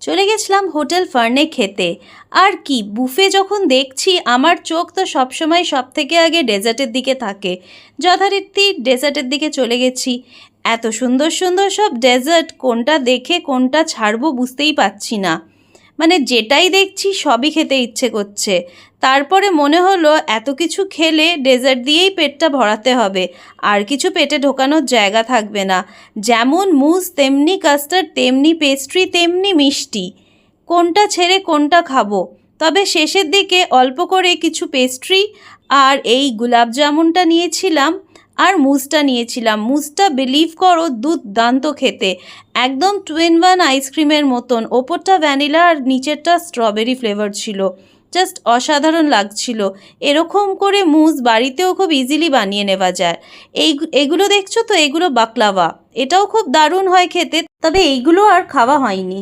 চলে গেছিলাম হোটেল ফার্নে খেতে। আর কি বুফে যখন দেখছি আমার চোখ তো সবসময় সব থেকে আগে ডেজার্টের দিকে থাকে। যথারীতি ডেজার্টের দিকে চলে গেছি। এত সুন্দর সুন্দর সব ডেজার্ট, কোনটা দেখে কোনটা ছাড়বো বুঝতেই পারছি না। মানে যেটাই দেখছি সবই খেতে ইচ্ছে করছে। তারপরে মনে হলো এত কিছু খেলে ডেজার্ট দিয়েই পেটটা ভরাতে হবে, আর কিছু পেটে ঢোকানোর জায়গা থাকবে না। যেমন মুজ তেমনি কাস্টার্ড, তেমনি পেস্ট্রি, তেমনি মিষ্টি। কোনটা ছেড়ে কোনটা খাবো? তবে শেষের দিকে অল্প করে কিছু পেস্ট্রি আর এই গোলাপ জামুনটা নিয়েছিলাম, আর মুজটা নিয়েছিলাম। মুজটা বিলিভ করো দুর্দান্ত খেতে, একদম 2 in 1 আইসক্রিমের মতন। ওপরটা ভ্যানিলা আর নিচেরটা স্ট্রবেরি ফ্লেভার ছিল। জাস্ট অসাধারণ লাগছিল। এরকম করে মুজ বাড়িতেও খুব ইজিলি বানিয়ে নেওয়া যায়। এগুলো দেখছো তো, এগুলো বাকলাওয়া, এটাও খুব দারুণ হয় খেতে, তবে এইগুলো আর খাওয়া হয়নি।